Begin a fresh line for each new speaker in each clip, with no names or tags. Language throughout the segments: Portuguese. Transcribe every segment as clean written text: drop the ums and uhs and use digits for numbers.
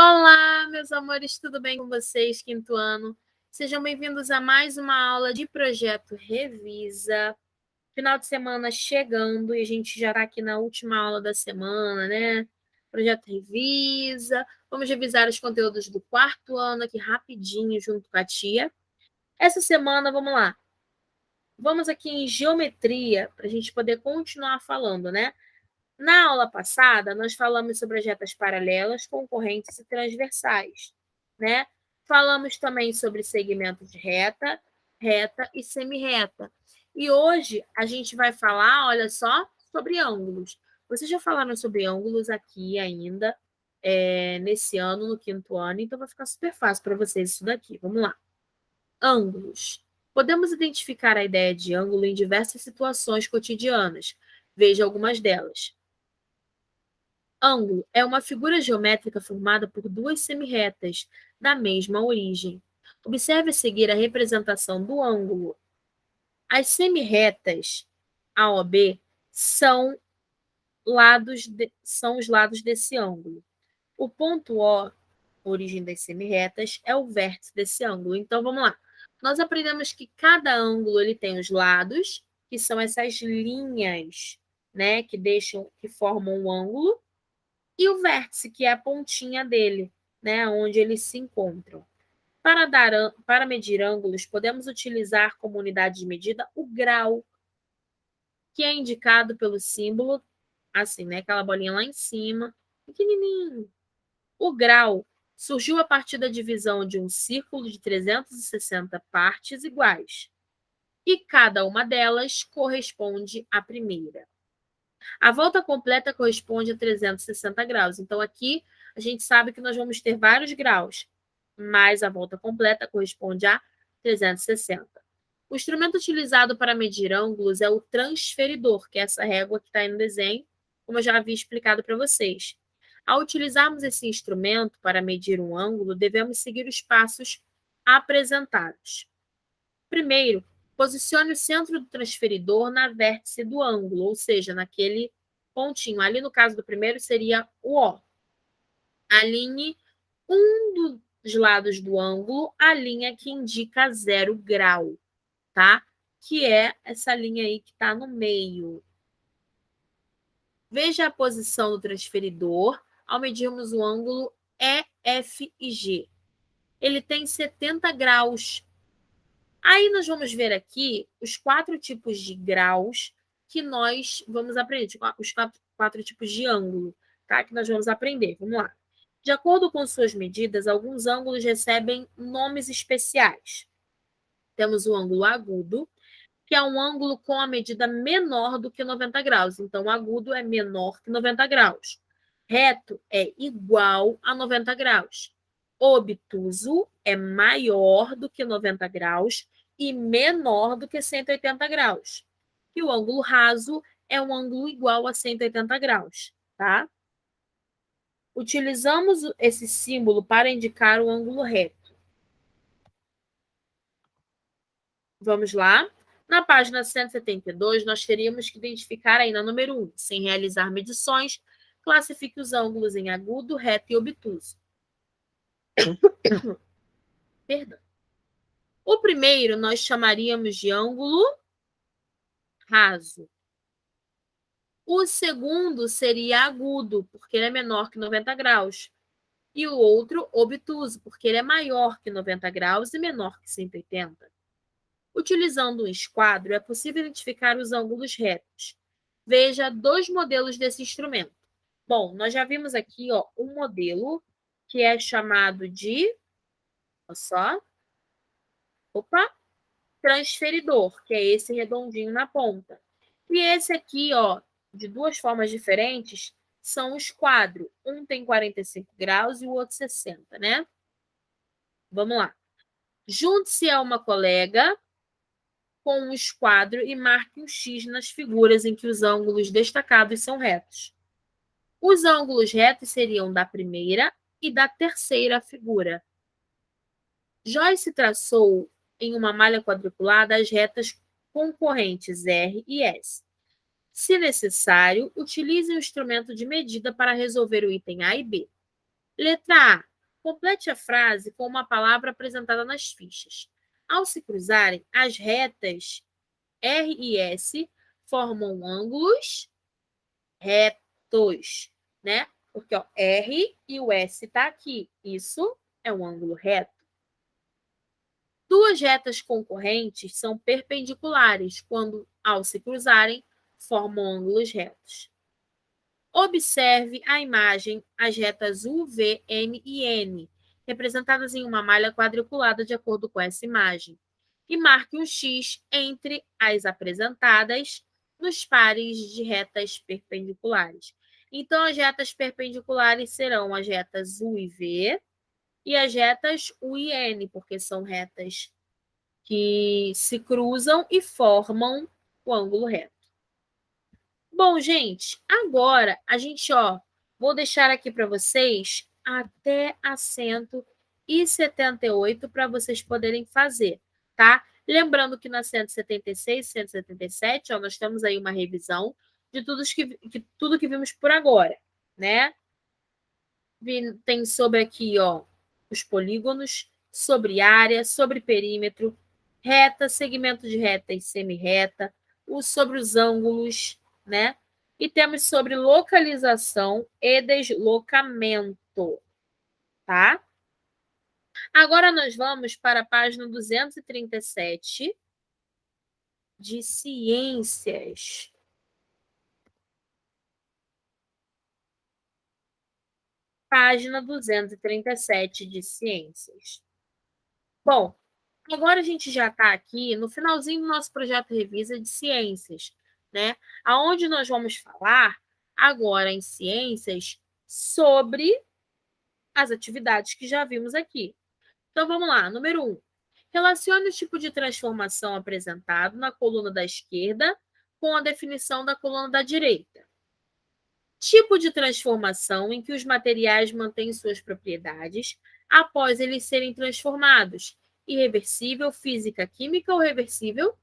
Olá, meus amores, tudo bem com vocês, quinto ano? Sejam bem-vindos a mais uma aula de Projeto Revisa. Final de semana chegando e a gente já está aqui na última aula da semana, né? Projeto Revisa. Vamos revisar os conteúdos do quarto ano aqui rapidinho junto com a tia. Essa semana, vamos lá. Vamos aqui em geometria para a gente poder continuar falando, né? Na aula passada, nós falamos sobre as retas paralelas, concorrentes e transversais, né? Falamos também sobre segmentos de reta, reta e semirreta. E hoje a gente vai falar, olha só, sobre ângulos. Vocês já falaram sobre ângulos aqui ainda, nesse ano, no quinto ano, então vai ficar super fácil para vocês isso daqui. Vamos lá. Ângulos. Podemos identificar a ideia de ângulo em diversas situações cotidianas. Veja algumas delas. Ângulo é uma figura geométrica formada por duas semirretas da mesma origem. Observe a seguir a representação do ângulo. As semirretas A ou B são os lados desse ângulo. O ponto O, origem das semirretas, é o vértice desse ângulo. Então, vamos lá. Nós aprendemos que cada ângulo ele tem os lados, que são essas linhas, né, que formam o ângulo, e o vértice, que é a pontinha dele, né, onde eles se encontram. Para medir ângulos, podemos utilizar como unidade de medida o grau, que é indicado pelo símbolo, assim, né, aquela bolinha lá em cima, pequenininho. O grau surgiu a partir da divisão de um círculo de 360 partes iguais, e cada uma delas corresponde à primeira. A volta completa corresponde a 360 graus. Então, aqui a gente sabe que nós vamos ter vários graus, mas a volta completa corresponde a 360. O instrumento utilizado para medir ângulos é o transferidor, que é essa régua que está aí no desenho, como eu já havia explicado para vocês. Ao utilizarmos esse instrumento para medir um ângulo, devemos seguir os passos apresentados. Primeiro, posicione o centro do transferidor na vértice do ângulo, ou seja, naquele pontinho. Ali, no caso do primeiro, seria o O. Alinhe um dos lados do ângulo, a linha que indica 0 grau, tá? Que é essa linha aí que está no meio. Veja a posição do transferidor ao medirmos o ângulo EFG. Ele tem 70 graus. Aí nós vamos ver aqui os 4 tipos de graus que nós vamos aprender, os 4 tipos de ângulo, tá? Que nós vamos aprender. Vamos lá. De acordo com suas medidas, alguns ângulos recebem nomes especiais. Temos o ângulo agudo, que é um ângulo com a medida menor do que 90 graus. Então, o agudo é menor que 90 graus. Reto é igual a 90 graus. Obtuso é maior do que 90 graus e menor do que 180 graus. E o ângulo raso é um ângulo igual a 180 graus, tá? Utilizamos esse símbolo para indicar o ângulo reto. Vamos lá? Na página 172, nós teríamos que identificar aí na número 1, sem realizar medições, classifique os ângulos em agudo, reto e obtuso. Perdão. O primeiro nós chamaríamos de ângulo raso. O segundo seria agudo, porque ele é menor que 90 graus. E o outro, obtuso, porque ele é maior que 90 graus e menor que 180. Utilizando um esquadro, é possível identificar os ângulos retos. Veja 2 modelos desse instrumento. Bom, nós já vimos aqui um modelo que é chamado de, transferidor, que é esse redondinho na ponta. E esse aqui, de 2 formas diferentes, são o esquadro. Um tem 45 graus e o outro 60, né? Vamos lá. Junte-se a uma colega com um esquadro e marque um X nas figuras em que os ângulos destacados são retos. Os ângulos retos seriam da primeira e da terceira figura. Joyce traçou em uma malha quadriculada as retas concorrentes R e S. Se necessário, utilize o instrumento de medida para resolver o item A e B. Letra A. Complete a frase com uma palavra apresentada nas fichas. Ao se cruzarem, as retas R e S formam ângulos retos, né? Porque ó, R e o S está aqui. Isso é um ângulo reto. Duas retas concorrentes são perpendiculares quando, ao se cruzarem, formam ângulos retos. Observe a imagem, as retas U, V, M e N, representadas em uma malha quadriculada de acordo com essa imagem, e marque um X entre as apresentadas nos pares de retas perpendiculares. Então, as retas perpendiculares serão as retas U e V e as retas U e N, porque são retas que se cruzam e formam o ângulo reto. Bom, gente, agora a gente, vou deixar aqui para vocês até a 178 para vocês poderem fazer, tá? Lembrando que na 176, 177, nós temos aí uma revisão de tudo que vimos por agora, né? Tem sobre aqui, os polígonos, sobre área, sobre perímetro, reta, segmento de reta e semi-reta, sobre os ângulos, né? E temos sobre localização e deslocamento, tá? Agora nós vamos para a página 237 de ciências. Página 237 de ciências. Bom, agora a gente já está aqui no finalzinho do nosso projeto Revisa de Ciências, né? Aonde nós vamos falar agora em ciências sobre as atividades que já vimos aqui. Então vamos lá, número 1. Relacione o tipo de transformação apresentado na coluna da esquerda com a definição da coluna da direita. Tipo de transformação em que os materiais mantêm suas propriedades após eles serem transformados. Irreversível, física, química ou reversível?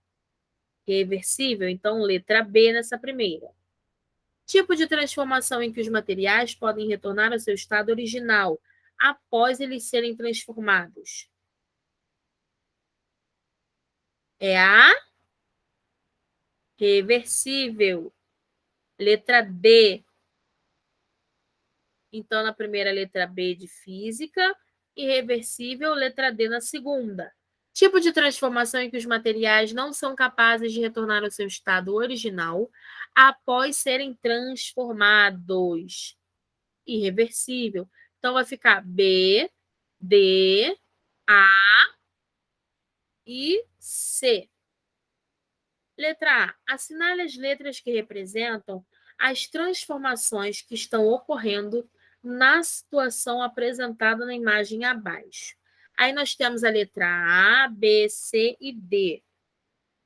Reversível, então letra B nessa primeira. Tipo de transformação em que os materiais podem retornar ao seu estado original após eles serem transformados. É a reversível. Letra D. Então, na primeira, letra B de física. Irreversível, letra D na segunda. Tipo de transformação em que os materiais não são capazes de retornar ao seu estado original após serem transformados. Irreversível. Então, vai ficar B, D, A e C. Letra A. Assinale as letras que representam as transformações que estão ocorrendo na situação apresentada na imagem abaixo. Aí nós temos a letra A, B, C e D.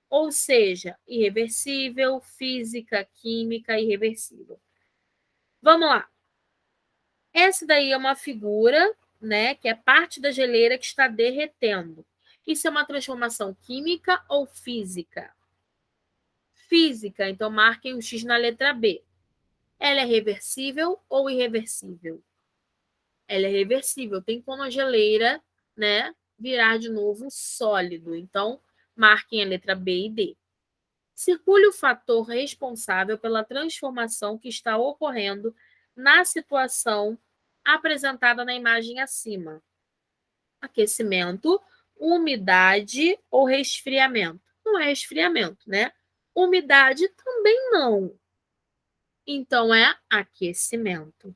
Ou seja, irreversível, física, química, irreversível. Vamos lá. Essa daí é uma figura, né, que é parte da geleira que está derretendo. Isso é uma transformação química ou física? Física, então marquem um X na letra B. Ela é reversível ou irreversível? Ela é reversível. Tem como a geleira, né, virar de novo sólido. Então, marquem a letra B e D. Circule o fator responsável pela transformação que está ocorrendo na situação apresentada na imagem acima. Aquecimento, umidade ou resfriamento? Não é resfriamento, né? Umidade também não. Então, é aquecimento.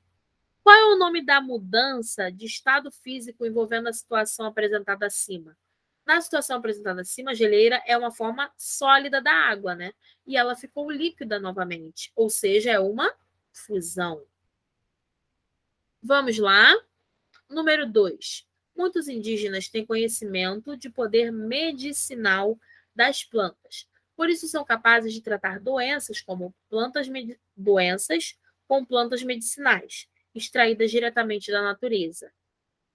Qual é o nome da mudança de estado físico envolvendo a situação apresentada acima? Na situação apresentada acima, a geleira é uma forma sólida da água, né? E ela ficou líquida novamente, ou seja, é uma fusão. Vamos lá. Número 2. Muitos indígenas têm conhecimento de poder medicinal das plantas. Por isso, são capazes de tratar doenças com plantas medicinais, extraídas diretamente da natureza.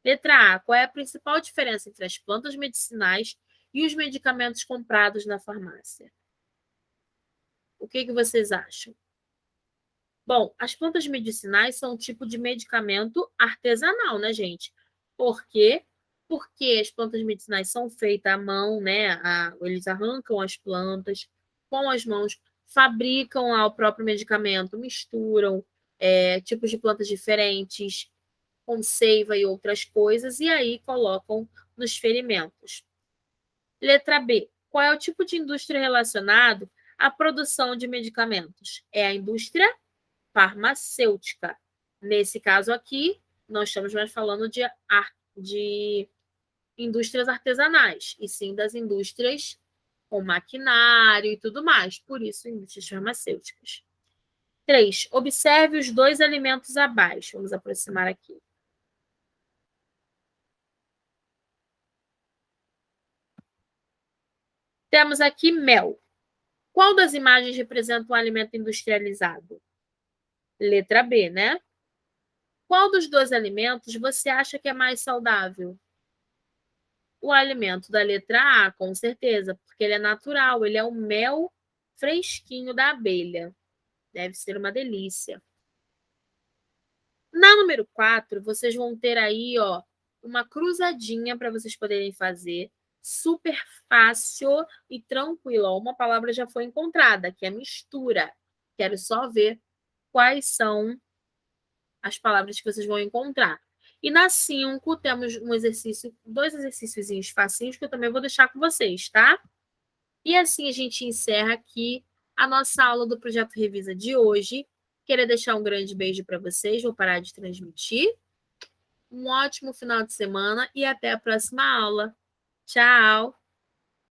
Letra A. Qual é a principal diferença entre as plantas medicinais e os medicamentos comprados na farmácia? O que vocês acham? Bom, as plantas medicinais são um tipo de medicamento artesanal, né, gente? Por quê? Porque as plantas medicinais são feitas à mão, né? Eles arrancam as plantas com as mãos, fabricam lá o próprio medicamento, misturam tipos de plantas diferentes, com seiva e outras coisas, e aí colocam nos ferimentos. Letra B. Qual é o tipo de indústria relacionado à produção de medicamentos? É a indústria farmacêutica. Nesse caso aqui, nós estamos mais falando de indústrias artesanais, e sim das indústrias com maquinário e tudo mais, por isso, indústrias farmacêuticas. 3. Observe os dois alimentos abaixo. Vamos aproximar aqui. Temos aqui mel. Qual das imagens representa um alimento industrializado? Letra B, né? Qual dos dois alimentos você acha que é mais saudável? O alimento da letra A, com certeza, porque ele é natural, ele é o mel fresquinho da abelha. Deve ser uma delícia. Na número 4, vocês vão ter aí, ó, uma cruzadinha para vocês poderem fazer. Super fácil e tranquilo. Uma palavra já foi encontrada, que é mistura. Quero só ver quais são as palavras que vocês vão encontrar. E na 5, temos um exercício, dois exercícios facinhos que eu também vou deixar com vocês, tá? E assim a gente encerra aqui a nossa aula do Projeto Revisa de hoje. Queria deixar um grande beijo para vocês, vou parar de transmitir. Um ótimo final de semana e até a próxima aula. Tchau!